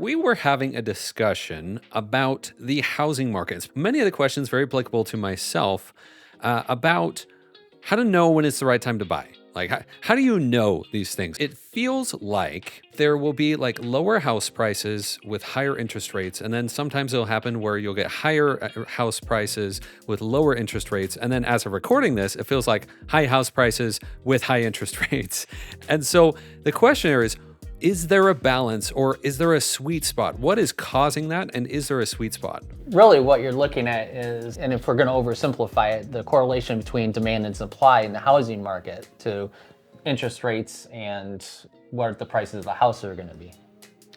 We were having a discussion about the housing markets. Many of the questions very applicable to myself about how to know when it's the right time to buy. Like, how do you know these things? It feels like there will be like lower house prices with higher interest rates. And then sometimes it'll happen where you'll get higher house prices with lower interest rates. And then as of recording this, it feels like high house prices with high interest rates. And so the question here is there a balance or is there a sweet spot? What is causing that? And is there a sweet spot? Really what you're looking at is, and if we're going to oversimplify it, the correlation between demand and supply in the housing market to interest rates and what the prices of the house are going to be.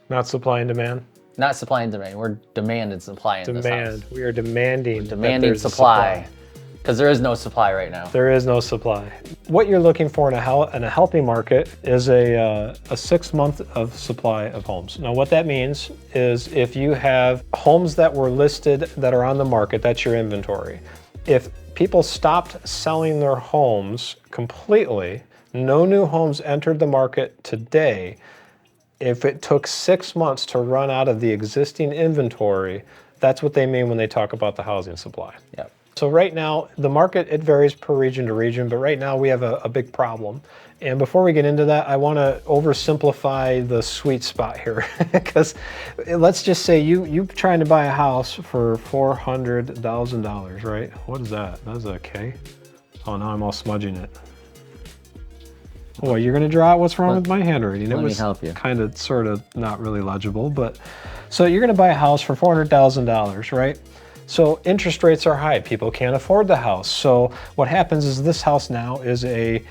Not supply and demand? Not supply and demand. We're demand and supply in this house. We are demanding. Demanding supply. Because there is no supply right now. There is no supply. What you're looking for in a healthy market is a 6 month of supply of homes. Now what that means is if you have homes that were listed that are on the market, that's your inventory. If people stopped selling their homes completely, no new homes entered the market today, if it took 6 months to run out of the existing inventory, that's what they mean when they talk about the housing supply. Yep. So right now, the market, it varies per region to region, but right now we have a big problem. And before we get into that, I want to oversimplify the sweet spot here. Because let's just say you trying to buy a house for $400,000, right? What is that? That's a K? Oh, now I'm all smudging it. Oh, you're going to draw out what's wrong with my handwriting. Let me help you. Kind of, sort of not really legible, but so you're going to buy a house for $400,000, right? So interest rates are high. People can't afford the house. So what happens is this house now is a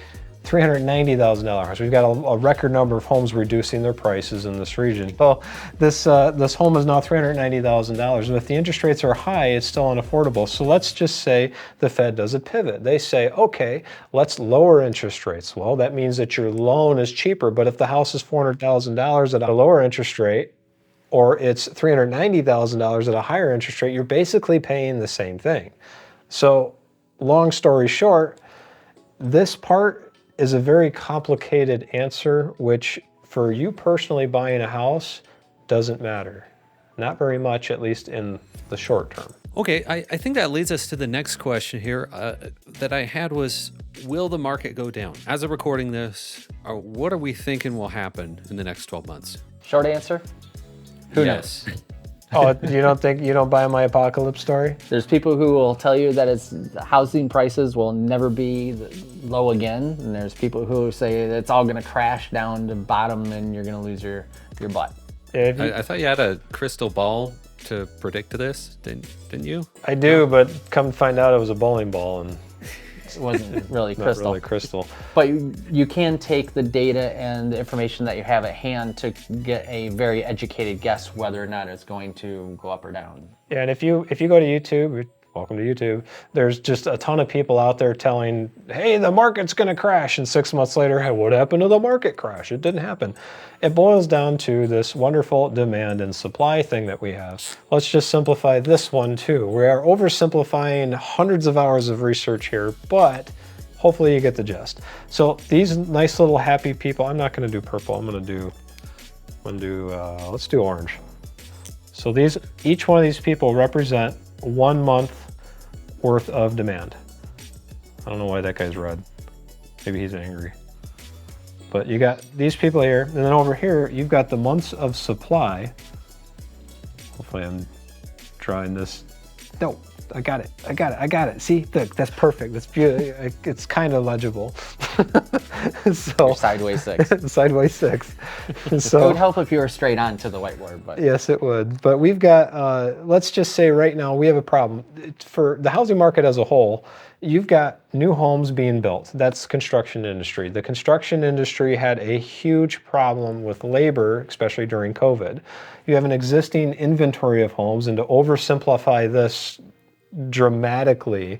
$390,000 house. We've got a record number of homes reducing their prices in this region. So this home is now $390,000. And if the interest rates are high, it's still unaffordable. So let's just say the Fed does a pivot. They say, okay, let's lower interest rates. Well, that means that your loan is cheaper. But if the house is $400,000 at a lower interest rate, or it's $390,000 at a higher interest rate, you're basically paying the same thing. So long story short, this part is a very complicated answer, which for you personally buying a house doesn't matter. Not very much, at least in the short term. Okay, I think that leads us to the next question here that I had was, will the market go down? As of recording this, what are we thinking will happen in the next 12 months? Short answer? Who knows? Oh, you don't buy my apocalypse story? There's people who will tell you that housing prices will never be low again. And there's people who say it's all going to crash down to bottom and you're going to lose your butt. I thought you had a crystal ball to predict this, didn't you? I do, but come find out it was a bowling ball and it wasn't really crystal. Not really crystal. But you can take the data and the information that you have at hand to get a very educated guess whether or not it's going to go up or down. Yeah, and if you go to YouTube, welcome to YouTube, there's just a ton of people out there telling, hey, the market's going to crash. And 6 months later, hey, what happened to the market crash? It didn't happen. It boils down to this wonderful demand and supply thing that we have. Let's just simplify this one too. We are oversimplifying hundreds of hours of research here, but hopefully you get the gist. So these nice little happy people, I'm not going to do purple. Let's do orange. So each one of these people represent 1 month worth of demand. I don't know why that guy's red. Maybe he's angry. But you got these people here, and then over here, you've got the months of supply. Hopefully I'm drawing this. No, I got it. See, look, that's perfect. That's beautiful. It's kind of legible. So you're sideways 6. Sideways 6. So it would help if you were straight on to the whiteboard, but yes, it would. But we've got, let's just say right now we have a problem. For the housing market as a whole, you've got new homes being built. That's construction industry. The construction industry had a huge problem with labor, especially during COVID. You have an existing inventory of homes, and to oversimplify this dramatically,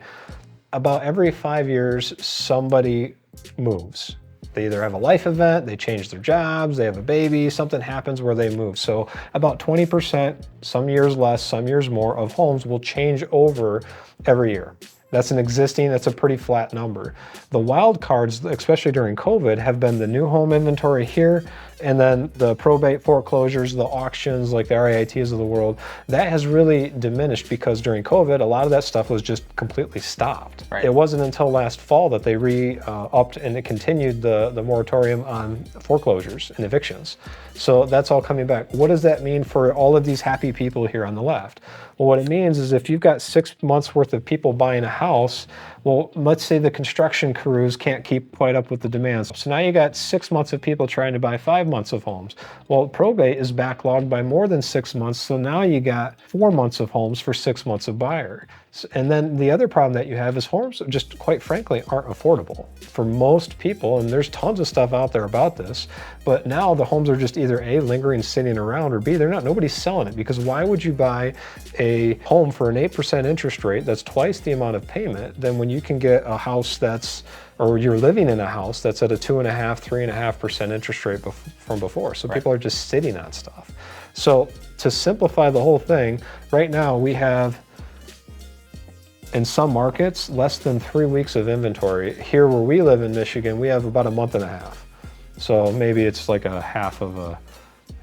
about every 5 years, somebody moves. They either have a life event, they change their jobs, they have a baby, something happens where they move. So about 20%, some years less, some years more, of homes will change over every year. That's a pretty flat number. The wild cards, especially during COVID, have been the new home inventory here, and then the probate foreclosures, the auctions, like the REITs of the world. That has really diminished because during COVID, a lot of that stuff was just completely stopped. Right. It wasn't until last fall that they upped and it continued the moratorium on foreclosures and evictions. So that's all coming back. What does that mean for all of these happy people here on the left? Well, what it means is if you've got 6 months worth of people buying a house, well, let's say the construction crews can't keep quite up with the demands. So now you got 6 months of people trying to buy 5 months of homes. Well, probate is backlogged by more than 6 months, so now you got 4 months of homes for 6 months of buyer. And then the other problem that you have is homes just quite frankly aren't affordable for most people, and there's tons of stuff out there about this, but now the homes are just either A, lingering, sitting around, or B, nobody's selling it, because why would you buy a home for an 8% interest rate that's twice the amount of payment than when you can get a house or you're living in a house that's at a 2.5%, 3.5% interest rate from before. So people are just sitting on stuff. So to simplify the whole thing, right now we have, in some markets, less than 3 weeks of inventory. Here where we live in Michigan, we have about a month and a half. So maybe it's like a half of a,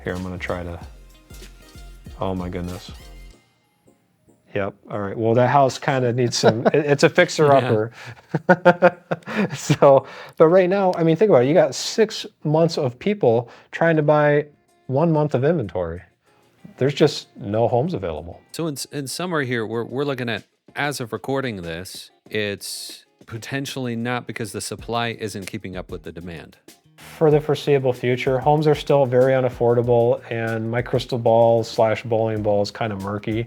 here, I'm gonna try to, oh my goodness. Yep, all right, well that house kind of needs some, it's a fixer-upper. So, but right now, I mean, think about it, you got 6 months of people trying to buy 1 month of inventory. There's just no homes available. So in summary here, we're looking at, as of recording this, it's potentially not because the supply isn't keeping up with the demand. For the foreseeable future, homes are still very unaffordable, and my crystal ball / bowling ball is kind of murky.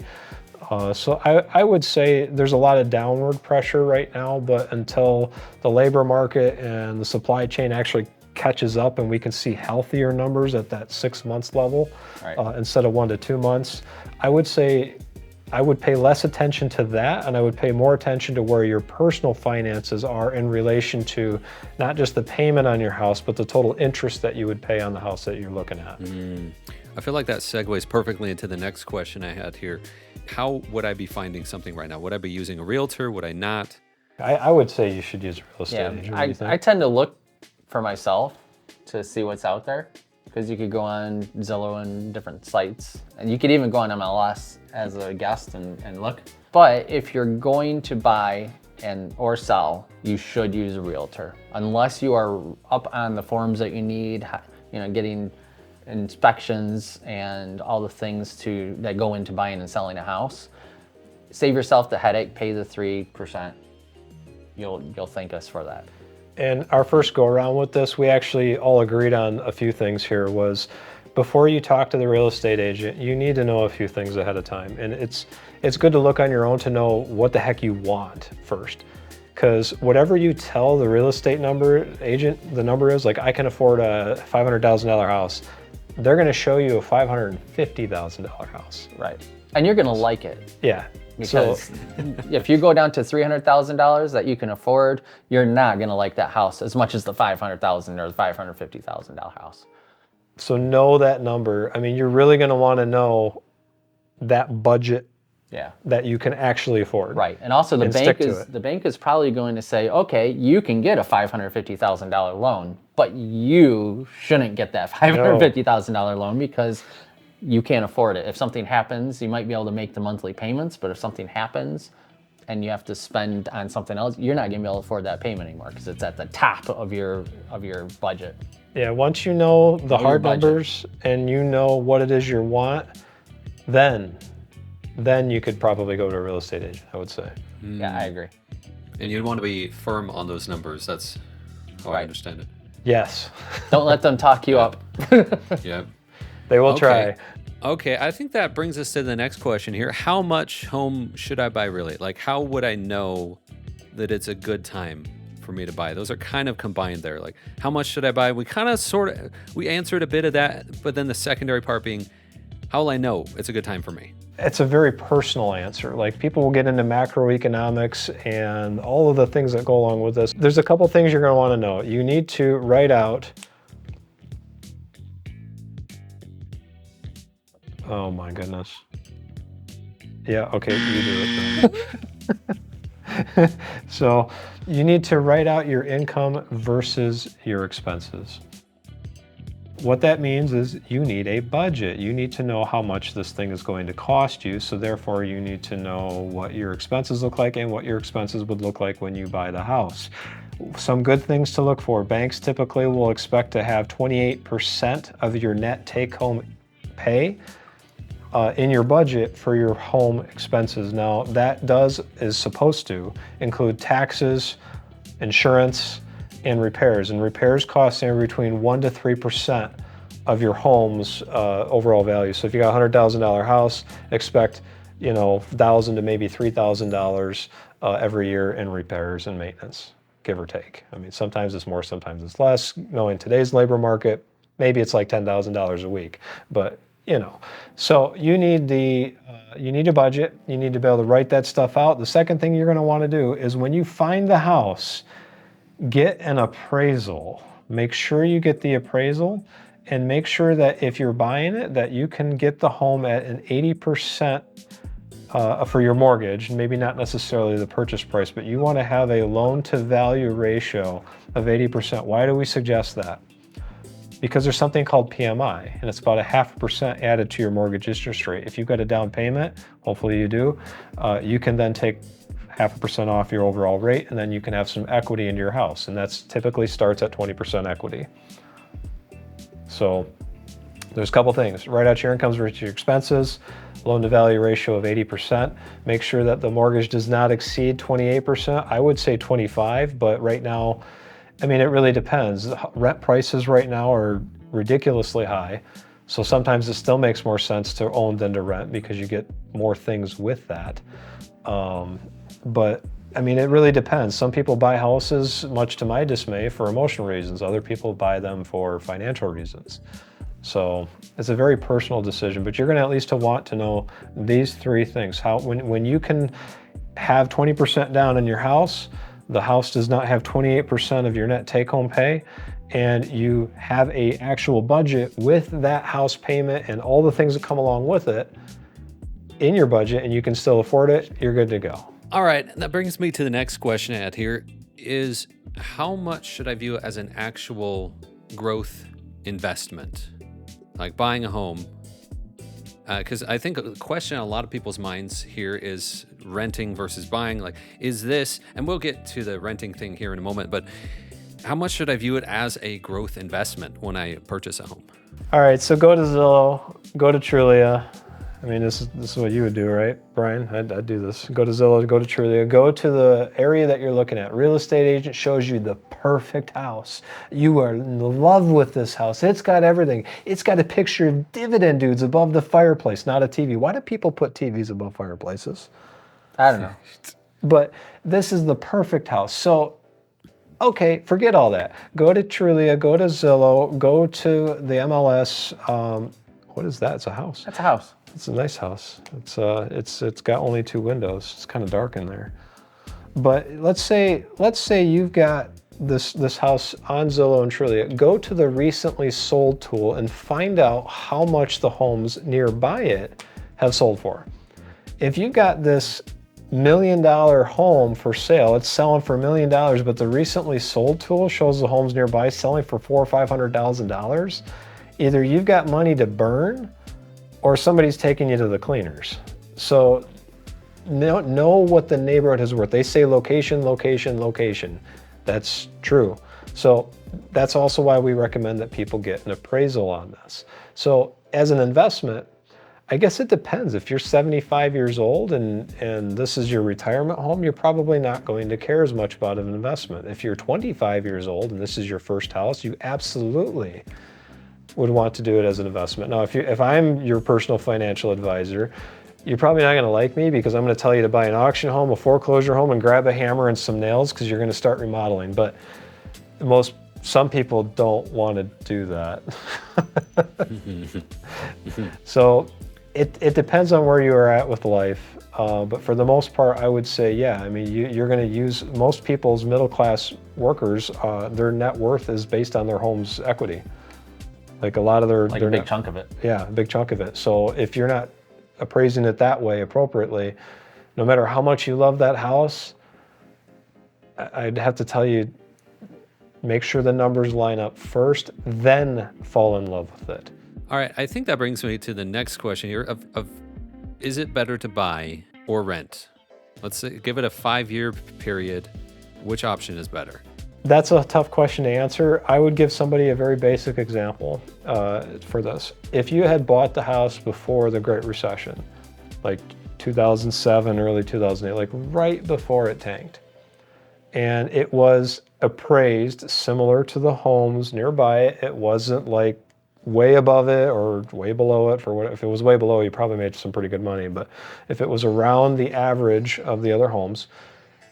So I would say there's a lot of downward pressure right now, but until the labor market and the supply chain actually catches up and we can see healthier numbers at that 6 months level, right, instead of 1 to 2 months, I would say I would pay less attention to that, and I would pay more attention to where your personal finances are in relation to not just the payment on your house, but the total interest that you would pay on the house that you're looking at. I feel like that segues perfectly into the next question I had here. How would I be finding something right now? Would I be using a realtor? Would I not? I would say you should use a real estate agent. What do you think? I tend to look for myself to see what's out there, because you could go on Zillow and different sites, and you could even go on MLS as a guest and look. But if you're going to buy or sell, you should use a realtor, unless you are up on the forms that you need, getting inspections and all the things that go into buying and selling a house. Save yourself the headache, pay the 3%. You'll thank us for that. And our first go around with this, we actually all agreed on a few things here. Was before you talk to the real estate agent, you need to know a few things ahead of time. And it's good to look on your own to know what the heck you want first. Because whatever you tell the real estate agent the number is, like I can afford a $500,000 house, they're gonna show you a $550,000 house. Right. And you're gonna like it. Yeah. Because if you go down to $300,000 that you can afford, you're not gonna like that house as much as the $500,000 or the $550,000 house. So know that number. I mean, you're really gonna wanna know that budget that you can actually afford. Right, and also the bank is probably going to say, okay, you can get a $550,000 loan, but you shouldn't get that $550,000 loan because you can't afford it. If something happens, you might be able to make the monthly payments, but if something happens and you have to spend on something else, you're not gonna be able to afford that payment anymore because it's at the top of your budget. Yeah, once you know the hard numbers and you know what it is you want, then you could probably go to a real estate agent, I would say. Yeah, I agree. And you'd want to be firm on those numbers. That's how I understand it. Yes. Don't let them talk you up. Yeah. They will try. Okay, I think that brings us to the next question here. How much home should I buy really? Like, how would I know that it's a good time for me to buy? Those are kind of combined there. Like, how much should I buy? We kind of we answered a bit of that, but then the secondary part being, how will I know it's a good time for me? It's a very personal answer. Like, people will get into macroeconomics and all of the things that go along with this. There's a couple things you're going to want to know. You need to write out, oh my goodness. Yeah, okay, you do it then. So you need to write out your income versus your expenses. What that means is you need a budget. You need to know how much this thing is going to cost you. So therefore you need to know what your expenses look like and what your expenses would look like when you buy the house. Some good things to look for. Banks typically will expect to have 28% of your net take-home pay in your budget for your home expenses. Now that is supposed to include taxes, insurance, and repairs. And repairs cost anywhere between 1 to 3% of your home's overall value. So if you got a $100,000 house, expect $1,000 to maybe $3,000 every year in repairs and maintenance, give or take. I mean, sometimes it's more, sometimes it's less. Knowing today's labor market, maybe it's like $10,000 a week, but so you need a budget. You need to be able to write that stuff out. The second thing you're going to want to do is when you find the house, get an appraisal. Make sure you get the appraisal, and make sure that if you're buying it, that you can get the home at an 80% for your mortgage, maybe not necessarily the purchase price, but you want to have a loan to value ratio of 80%. Why do we suggest that? Because there's something called PMI, and it's about 0.5% added to your mortgage interest rate. If you've got a down payment, hopefully you do, you can then take 0.5% off your overall rate, and then you can have some equity into your house, and that's typically starts at 20% equity. So there's a couple things. Write out your incomes versus your expenses, loan to value ratio of 80%. Make sure that the mortgage does not exceed 28%. I would say 25, but right now, I mean, it really depends. Rent prices right now are ridiculously high. So sometimes it still makes more sense to own than to rent because you get more things with that. But I mean, it really depends. Some people buy houses, much to my dismay, for emotional reasons. Other people buy them for financial reasons. So it's a very personal decision, but you're going to at least want to know these three things. When you can have 20% down in your house, the house does not have 28% of your net take-home pay, and you have an actual budget with that house payment and all the things that come along with it in your budget, and you can still afford it, you're good to go. All right, that brings me to the next question I had here is how much should I view it as an actual growth investment, like buying a home? Because I think a question on a lot of people's minds here is renting versus buying. Like, is this, and we'll get to the renting thing here in a moment, but how much should I view it as a growth investment when I purchase a home? All right, so go to Zillow, go to Trulia. I mean, this is what you would do, right, Brian? I'd do this. Go to Zillow, go to Trulia, go to the area that you're looking at. Real estate agent shows you the perfect house. You are in love with this house. It's got everything. It's got a picture of Dividend dudes above the fireplace, not a TV. Why do people put TVs above fireplaces? I don't know. But this is the perfect house. So, okay, forget all that. Go to Trulia, go to Zillow, go to the MLS. What is that? It's a house. That's a house. It's a nice house. It's got only 2 windows. It's kind of dark in there. But let's say you've got this house on Zillow and Trulia. Go to the recently sold tool and find out how much the homes nearby it have sold for. If you've got this $1 million home for sale, it's selling for $1 million, but the recently sold tool shows the homes nearby selling for $400,000 or $500,000. Either you've got money to burn, or somebody's taking you to the cleaners. So know what the neighborhood is worth. They say location, location, location. That's true. So that's also why we recommend that people get an appraisal on this. So as an investment, I guess it depends. If you're 75 years old and this is your retirement home, you're probably not going to care as much about an investment. If you're 25 years old and this is your first house, you absolutely would want to do it as an investment. Now, if I'm your personal financial advisor, you're probably not going to like me because I'm going to tell you to buy an auction home, a foreclosure home, and grab a hammer and some nails because you're going to start remodeling. But some people don't want to do that. So it depends on where you are at with life. But for the most part, I would say, yeah, I mean, you're going to use most people's middle-class workers, their net worth is based on their home's equity. Like a lot of their a big chunk of it. Yeah, a big chunk of it. So if you're not appraising it that way appropriately, no matter how much you love that house, I'd have to tell you, make sure the numbers line up first, then fall in love with it. All right, I think that brings me to the next question here of is it better to buy or rent? Let's say, give it a 5-year period. Which option is better? That's a tough question to answer. I would give somebody a very basic example for this. If you had bought the house before the Great Recession, like 2007, early 2008, like right before it tanked, and it was appraised similar to the homes nearby it, it wasn't like way above it or way below it. If it was way below, you probably made some pretty good money. But if it was around the average of the other homes,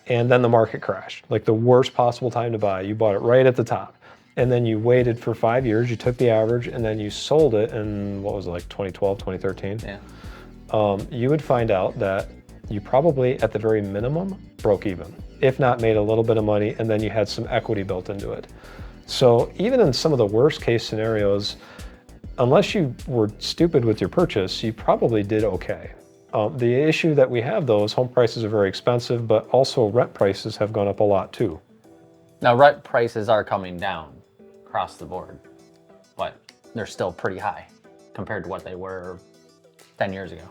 and then the market crashed, like the worst possible time to buy, you bought it right at the top, and then you waited for 5 years, you took the average, and then you sold it in, what was it, like 2012, 2013? Yeah. You would find out that you probably, at the very minimum, broke even, if not made a little bit of money, and then you had some equity built into it. So even in some of the worst case scenarios, unless you were stupid with your purchase, you probably did okay. The issue that we have, though, is home prices are very expensive, but also rent prices have gone up a lot too. Now, rent prices are coming down across the board, but they're still pretty high compared to what they were 10 years ago.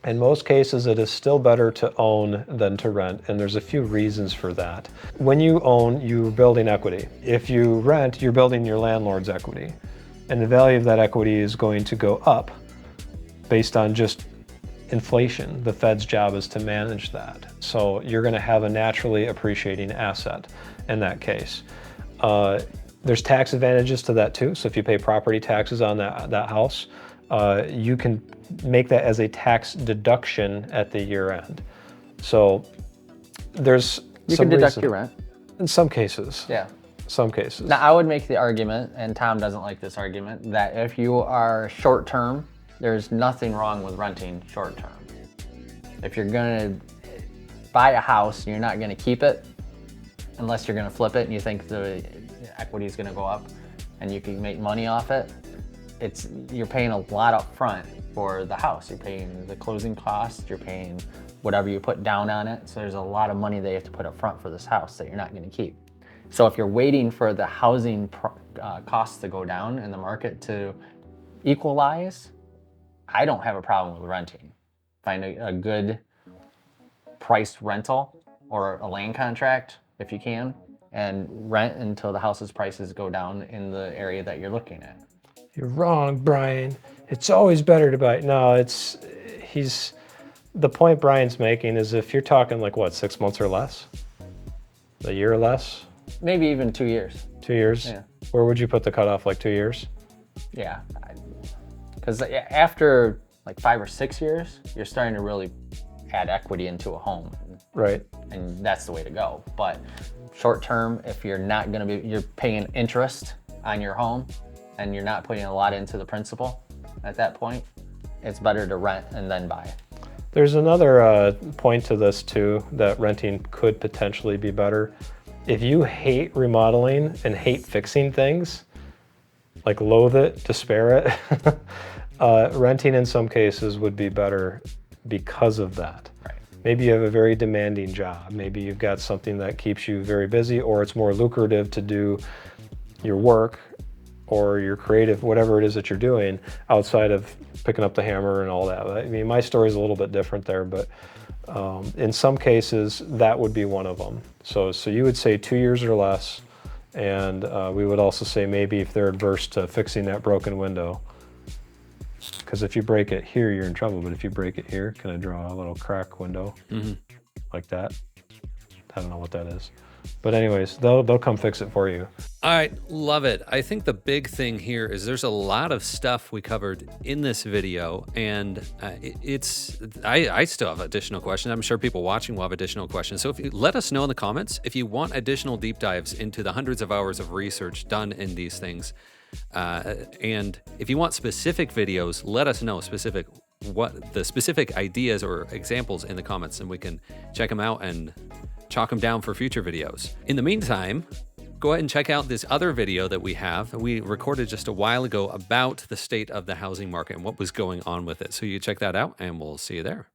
In most cases, it is still better to own than to rent, and there's a few reasons for that. When you own, you're building equity. If you rent, you're building your landlord's equity, and the value of that equity is going to go up based on just inflation. The Fed's job is to manage that. So you're going to have a naturally appreciating asset in that case. There's tax advantages to that too. So if you pay property taxes on that house, you can make that as a tax deduction at the year end. So there's You can deduct your rent. in some cases. Yeah. Some cases. Now, I would make the argument, and Tom doesn't like this argument, that if you are short term, there's nothing wrong with renting short term. If you're gonna buy a house and you're not gonna keep it, unless you're gonna flip it and you think the equity is gonna go up and you can make money off it, you're paying a lot up front for the house. You're paying the closing costs, you're paying whatever you put down on it. So there's a lot of money that you have to put up front for this house that you're not gonna keep. So if you're waiting for the housing costs to go down and the market to equalize, I don't have a problem with renting. Find a good priced rental or a land contract if you can, and rent until the house's prices go down in the area that you're looking at. You're wrong, Brian. It's always better to buy. No, the point Brian's making is if you're talking like what, 6 months or less? A year or less? Maybe even 2 years. 2 years? Yeah. Where would you put the cutoff, like 2 years? Yeah, because after like 5 or 6 years, you're starting to really add equity into a home. Right. And that's the way to go. But short term, if you're not gonna be, you're paying interest on your home and you're not putting a lot into the principal at that point, it's better to rent and then buy. There's another point to this too, that renting could potentially be better. If you hate remodeling and hate fixing things, like loathe it, despair it, renting in some cases would be better because of that. Right. Maybe you have a very demanding job. Maybe you've got something that keeps you very busy, or it's more lucrative to do your work or your creative, whatever it is that you're doing, outside of picking up the hammer and all that. I mean, my story is a little bit different there, but in some cases, that would be one of them. So you would say 2 years or less, and we would also say maybe if they're adverse to fixing that broken window, because if you break it here, you're in trouble, but if you break it here, can I draw a little crack window like that? I don't know what that is. But anyways, they'll come fix it for you. All right, love it. I think the big thing here is there's a lot of stuff we covered in this video, and I still have additional questions. I'm sure people watching will have additional questions. So if you let us know in the comments if you want additional deep dives into the hundreds of hours of research done in these things. And if you want specific videos, let us know what the specific ideas or examples in the comments, and we can check them out and chalk them down for future videos. In the meantime, go ahead and check out this other video that we recorded just a while ago about the state of the housing market and what was going on with it. So you check that out, and we'll see you there.